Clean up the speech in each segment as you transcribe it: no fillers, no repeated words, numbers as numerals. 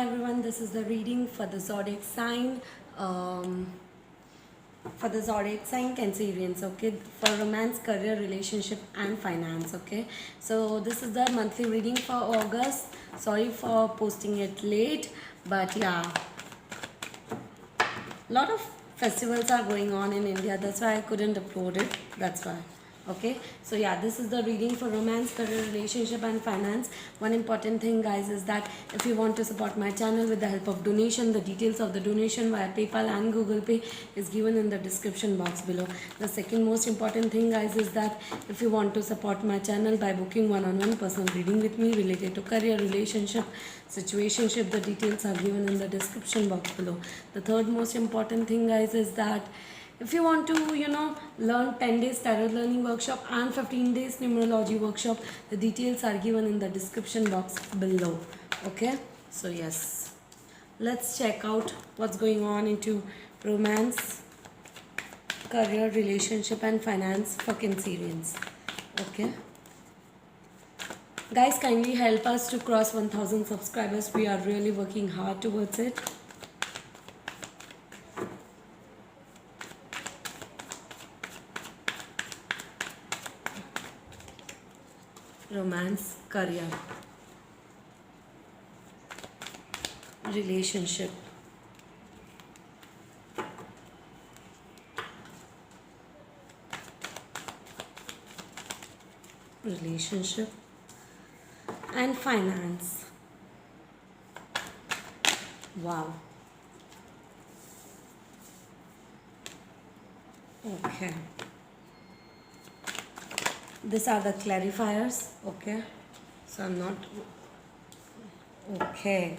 everyone, this is the reading for the zodiac sign. Um, for the zodiac sign Cancerians, okay, for romance, career, relationship, and finance. Okay, so this is the monthly reading for August. Sorry for posting it late, but yeah, a lot of festivals are going on in India. That's why I couldn't upload it. That's why. Okay, so yeah, this is the reading for romance, career, relationship, and finance. One important thing, guys, is that if you want to support my channel with the help of donation, the details of the donation via PayPal and Google Pay is given in the description box below. The second most important thing, guys, is that if you want to support my channel by booking one-on-one personal reading with me related to career, relationship, situationship, the details are given in the description box below. The third most important thing, guys, is that if you want to learn 10 days tarot learning workshop and 15 days numerology workshop, the details are given in the description box below. Okay, so yes, let's check out what's going on into romance, career, relationship, and finance for Cancerians. Okay, guys, kindly help us to cross 1000 subscribers. We are really working hard towards it. Romance, career, relationship, and finance. Wow. Okay, these are the clarifiers. Okay, so I'm not okay.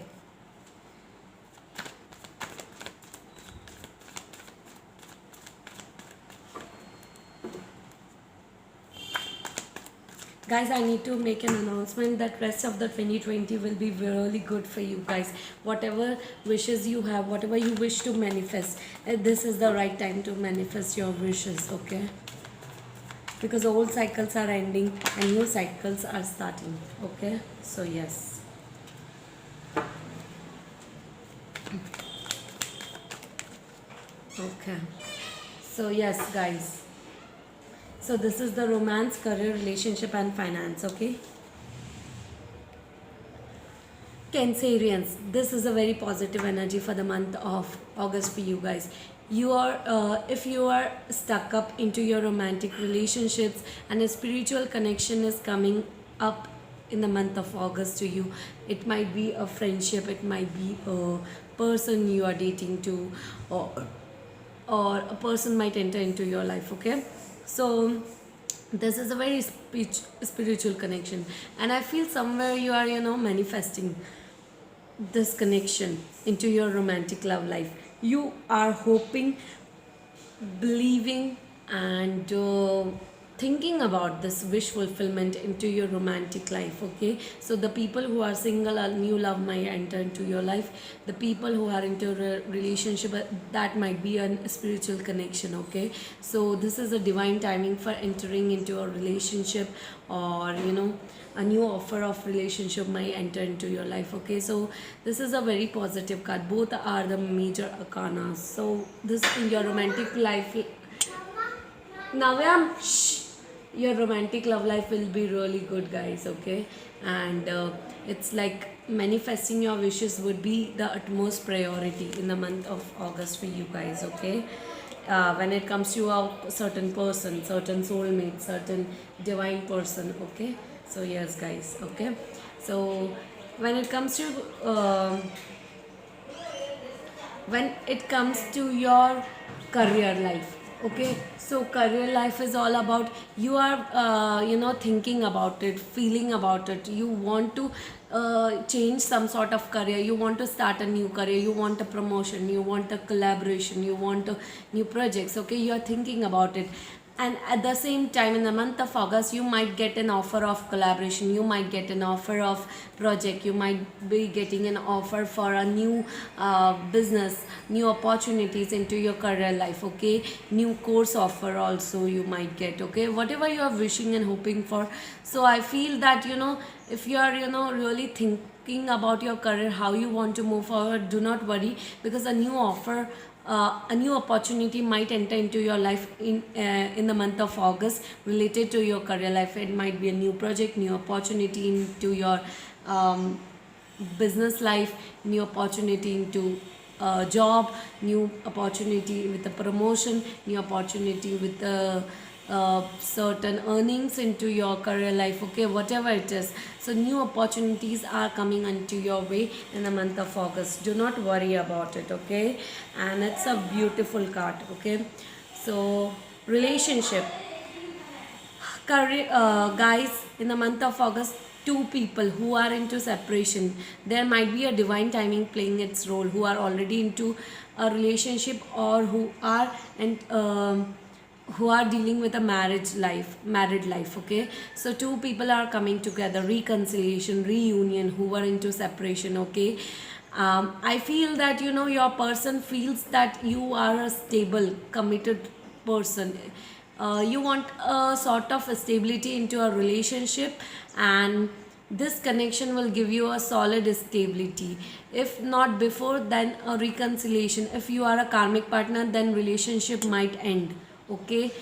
Guys, I need to make an announcement that rest of the 2020 will be really good for you guys. Whatever wishes you have, whatever you wish to manifest, this is the right time to manifest your wishes. Okay, because old cycles are ending and new cycles are starting. Okay, so yes, okay, so yes, guys, so this is the romance, career, relationship, and finance. Okay, Cancerians, this is a very positive energy for the month of August for you guys. You are, if you are stuck up into your romantic relationships and a spiritual connection is coming up in the month of August to you, it might be a friendship, it might be a person you are dating to, or a person might enter into your life. Okay, so this is a very spiritual connection, and I feel somewhere you are manifesting this connection into your romantic love life. You are hoping, believing, and thinking about this wish fulfillment into your romantic life. Okay, so the people who are single, a new love might enter into your life. The people who are into a relationship, that might be a spiritual connection. Okay, so this is a divine timing for entering into a relationship, or a new offer of relationship might enter into your life. Okay, so this is a very positive card. Both are the major arcana. So this in your romantic life, Navyam, shh, your romantic love life will be really good, guys. Okay, and it's like manifesting your wishes would be the utmost priority in the month of August for you guys. Okay, when it comes to a certain person, certain soulmate, certain divine person. Okay, so yes, guys. Okay, so when it comes to your career life. Okay, so career life is all about you are thinking about it, feeling about it. You want to change some sort of career, you want to start a new career, you want a promotion, you want a collaboration, you want a new projects. Okay, you are thinking about it, And at the same time, in the month of August, you might get an offer of collaboration, you might get an offer of project, you might be getting an offer for a new business, new opportunities into your career life, okay, new course offer also you might get, okay, whatever you are wishing and hoping for. So I feel that, if you are, really thinking about your career, how you want to move forward, do not worry, because a new offer, a new opportunity might enter into your life in the month of August related to your career life. It might be a new project, new opportunity into your um, business life, new opportunity into a job, new opportunity with a promotion, new opportunity with a certain earnings into your career life, okay, whatever it is. So new opportunities are coming into your way in the month of August. Do not worry about it, okay. And it's a beautiful card, okay. So relationship, career, guys, in the month of August, two people who are into separation, there might be a divine timing playing its role, who are already into a relationship, or who are and who are dealing with a married life, okay. So two people are coming together, reconciliation, reunion, who are into separation, okay. I feel that, your person feels that you are a stable, committed person. You want a sort of a stability into a relationship, and this connection will give you a solid stability. If not before, then a reconciliation. If you are a karmic partner, then relationship might end, okay,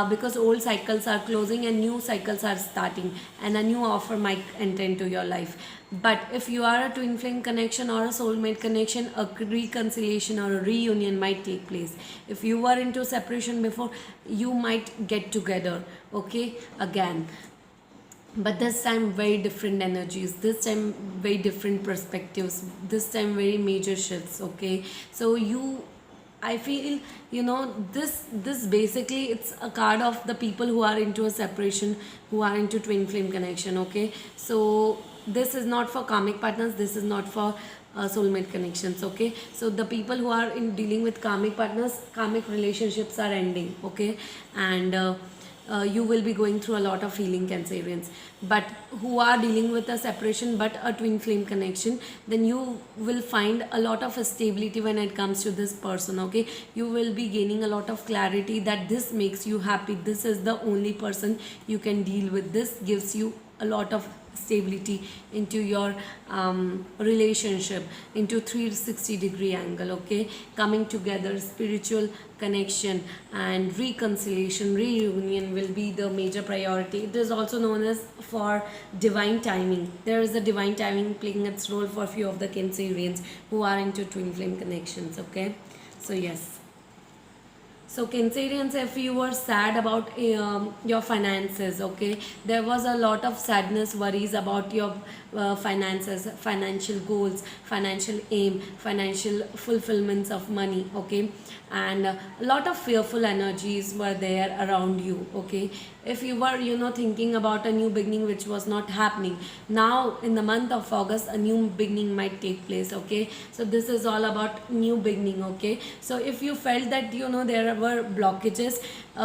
because old cycles are closing and new cycles are starting, and a new offer might enter into your life. But if you are a twin flame connection or a soulmate connection, a reconciliation or a reunion might take place. If you were into separation before, you might get together, okay, again. But this time very different energies, this time very different perspectives, this time very major shifts, okay. So I feel, this basically, it's a card of the people who are into a separation, who are into twin flame connection, okay. So this is not for karmic partners, this is not for soulmate connections, okay. So the people who are in dealing with karmic partners, karmic relationships are ending, okay. And you will be going through a lot of healing, Cancerians. But who are dealing with a separation but a twin flame connection, then you will find a lot of stability when it comes to this person, okay. You will be gaining a lot of clarity that this makes you happy, this is the only person you can deal with, this gives you a lot of stability into your relationship, into 360-degree angle, okay. Coming together, spiritual connection and reconciliation, reunion will be the major priority. It is also known as for divine timing. There is a divine timing playing its role for a few of the Cancerians who are into twin flame connections, okay. So yes. So Cancerians, if you were sad about your finances, okay, there was a lot of sadness, worries about your finances, financial goals, financial aim, financial fulfillments of money, okay, and a lot of fearful energies were there around you, okay. If you were, thinking about a new beginning which was not happening, now in the month of August, a new beginning might take place, okay. So this is all about new beginning, okay. So if you felt that, there were blockages,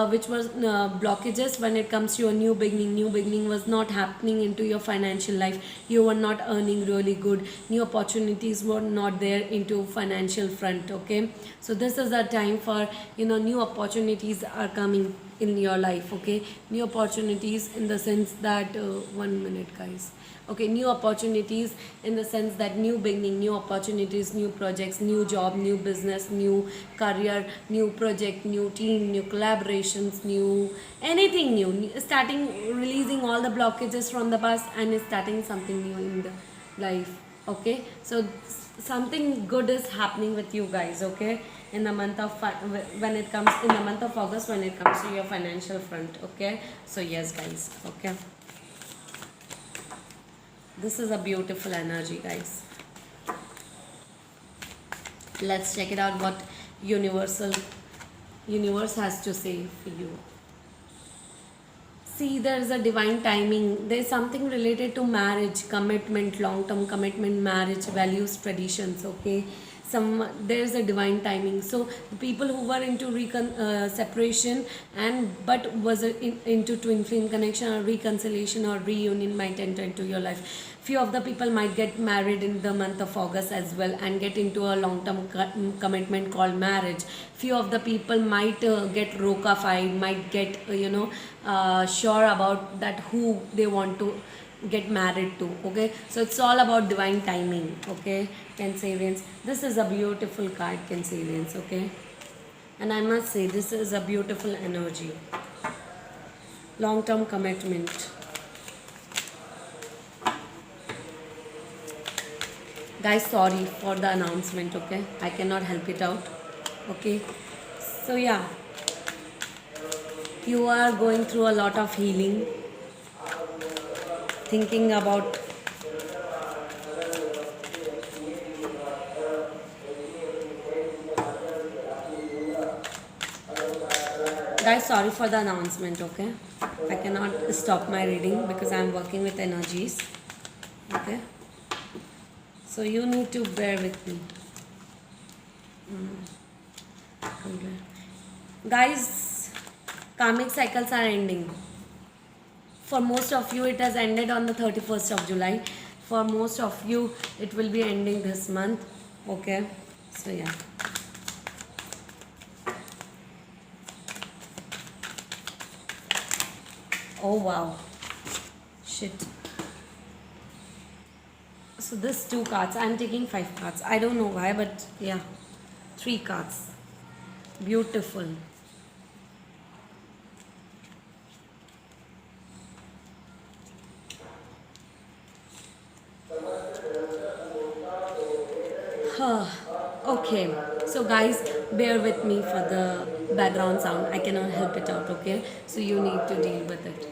which was blockages when it comes to a new beginning was not happening into your financial life, you were not earning really good, new opportunities were not there into financial front, okay. So this is a time for, new opportunities are coming in your life, okay. New opportunities in the sense that 1 minute, guys. Okay, new opportunities in the sense that new beginning, new opportunities, new projects, new job, new business, new career, new project, new team, new collaborations, new anything new, starting releasing all the blockages from the past and starting something new in the life, okay. So something good is happening with you guys, okay, in the month of when it comes in the month of August, when it comes to your financial front, okay. So yes, guys, okay, this is a beautiful energy, guys. Let's check it out what universe has to say for you. See, there's a divine timing. There's something related to marriage, commitment, long-term commitment, marriage, values, traditions. Okay, there's a divine timing. So the people who were into separation and but was into twin flame connection or reconciliation or reunion might enter into your life. Few of the people might get married in the month of August as well and get into a long-term commitment called marriage. Few of the people might get rocafied, might get sure about that who they want to get married to. Okay, so it's all about divine timing. Okay, Cancerians, this is a beautiful card, Cancerians. Okay, and I must say this is a beautiful energy. Long-term commitment. Guys, sorry for the announcement. Okay, I cannot help it out. Okay, so yeah, you are going through a lot of healing, thinking about guys, sorry for the announcement. Okay, I cannot stop my reading because I am working with energies. Okay, so you need to bear with me. Okay. Guys, karmic cycles are ending. For most of you, it has ended on the 31st of July. For most of you, it will be ending this month. Okay, so yeah. Oh wow, shit. So this 2 cards, I'm taking 5 cards. I don't know why, but yeah, 3 cards. Beautiful. Okay, so guys, bear with me for the background sound. I cannot help it out. Okay, so you need to deal with it.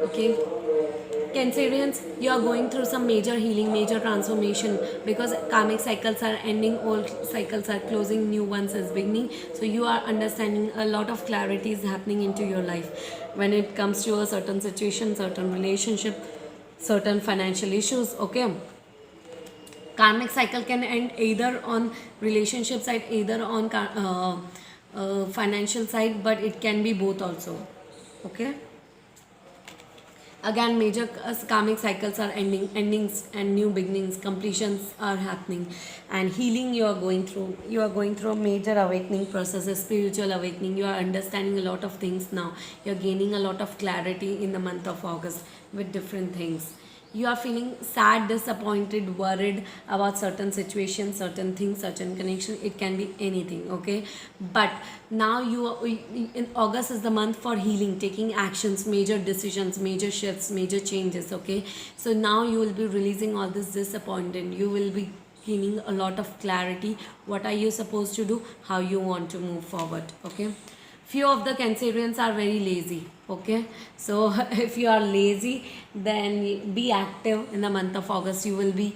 Okay, Cancerians, you are going through some major healing, major transformation because karmic cycles are ending, old cycles are closing, new ones is beginning. So you are understanding a lot of clarity is happening into your life when it comes to a certain situation, certain relationship, certain financial issues. Okay, karmic cycle can end either on relationship side, either on financial side, but it can be both also. Okay, again, major karmic cycles are ending, endings and new beginnings, completions are happening, and healing you are going through. You are going through a major awakening process, a spiritual awakening. You are understanding a lot of things now. You are gaining a lot of clarity in the month of August with different things. You are feeling sad, disappointed, worried about certain situations, certain things, certain connection. It can be anything. Okay, but now in August is the month for healing, taking actions, major decisions, major shifts, major changes. Okay, so now you will be releasing all this disappointment. You will be gaining a lot of clarity. What are you supposed to do? How you want to move forward? Okay, few of the Cancerians are very lazy. Okay, so if you are lazy, then be active in the month of August. You will be,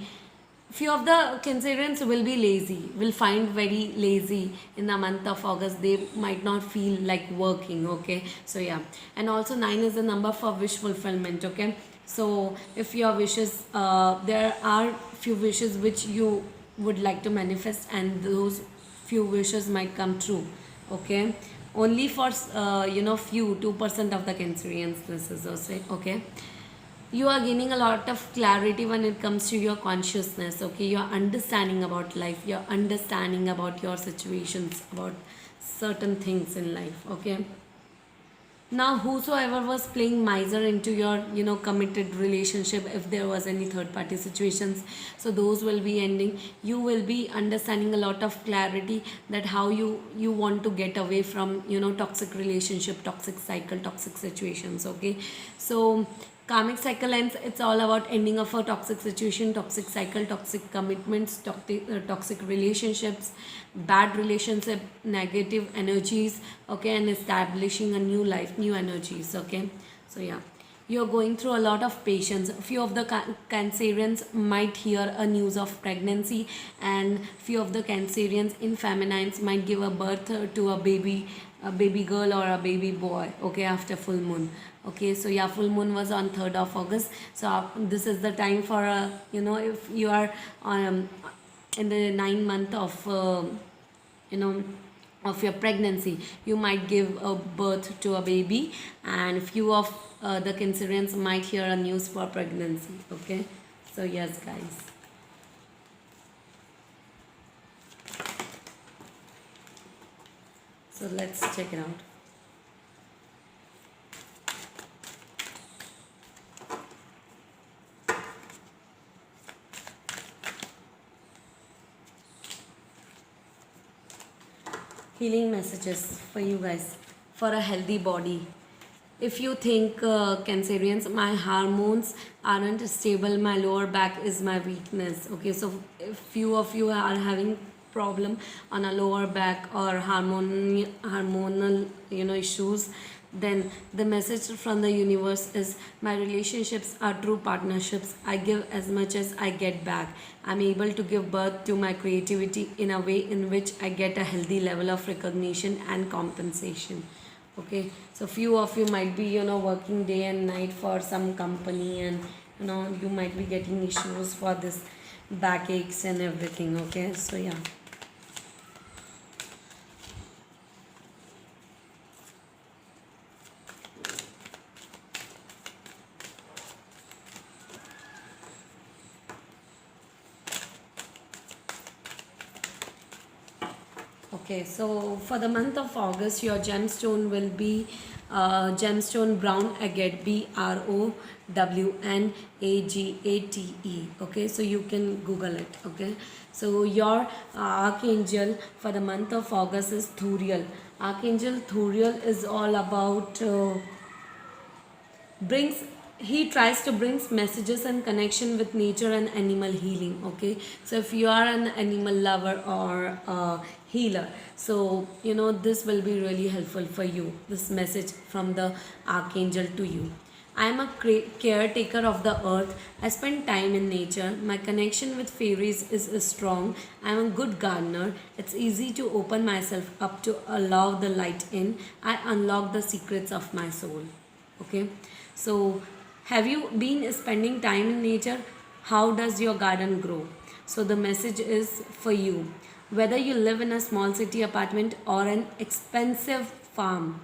few of the Cancerians will be lazy, will find very lazy in the month of August. They might not feel like working. Okay, so yeah, and also 9 is the number for wish fulfillment. Okay, so if your wishes, there are few wishes which you would like to manifest, and those few wishes might come true. Okay, only for few 2% of the Cancerians this is also. Okay, you are gaining a lot of clarity when it comes to your consciousness. Okay, you are understanding about life, you're understanding about your situations, about certain things in life. Okay, now whosoever was playing miser into your committed relationship, if there was any third party situations, so those will be ending. You will be understanding a lot of clarity that how you want to get away from toxic relationship, toxic cycle, toxic situations. Okay, so karmic cycle ends. It's all about ending of a toxic situation, toxic cycle, toxic commitments, toxic relationships, bad relationship, negative energies. Okay, and establishing a new life, new energies. Okay, so yeah, you're going through a lot of patience. A few of the Cancerians might hear a news of pregnancy, and few of the Cancerians in feminines might give a birth to a baby a baby girl or a baby boy, okay, after full moon. Okay, so yeah, full moon was on 3rd of August. So this is the time for if you are in the 9 month of you know of your pregnancy, you might give a birth to a baby, and few of the Cancerians might hear a news for pregnancy. Okay, so yes guys. So let's check it out. Healing messages for you guys for a healthy body. If you think Cancerians, my hormones aren't stable, my lower back is my weakness. Okay, so if few of you are having problem on a lower back or hormonal issues, then the message from the universe is my relationships are true partnerships. I give as much as I get back. I'm able to give birth to my creativity in a way in which I get a healthy level of recognition and compensation. Okay, so few of you might be working day and night for some company, and you might be getting issues for this backaches and everything. Okay, so yeah. Okay, so for the month of August, your gemstone will be gemstone brown agate, BROWNAGATE. Okay, so you can Google it. Okay, so your archangel for the month of August is Thuriel. Archangel Thuriel is all about brings he tries to bring messages and connection with nature and animal healing. Okay, so if you are an animal lover or a healer, so this will be really helpful for you, this message from the archangel to you. I am a caretaker of the earth. I spend time in nature. My connection with fairies is strong. I am a good gardener. It's easy to open myself up to allow the light in. I unlock the secrets of my soul. Okay, so have you been spending time in nature? How does your garden grow? So the message is for you. Whether you live in a small city apartment or an expensive farm,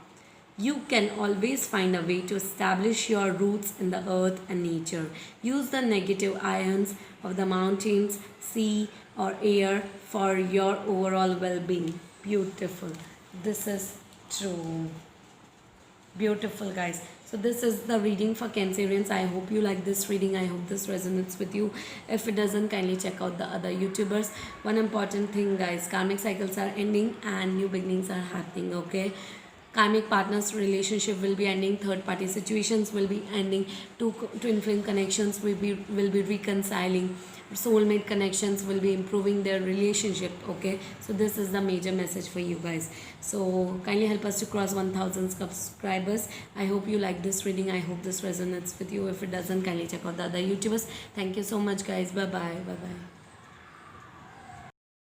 you can always find a way to establish your roots in the earth and nature. Use the negative ions of the mountains, sea, or air for your overall well being. Beautiful. This is true. Beautiful, guys. So this is the reading for Cancerians. I hope you like this reading. I hope this resonates with you. If it doesn't, kindly check out the other YouTubers. One important thing, guys, karmic cycles are ending and new beginnings are happening. Okay, karmic partners relationship will be ending, third party situations will be ending, twin flame connections will be reconciling, soulmate connections will be improving their relationship. Okay, so this is the major message for you guys. So kindly help us to cross 1000 subscribers. I hope you like this reading. I hope this resonates with you. If it doesn't, kindly check out the other YouTubers. Thank you so much, guys. Bye bye. Bye bye.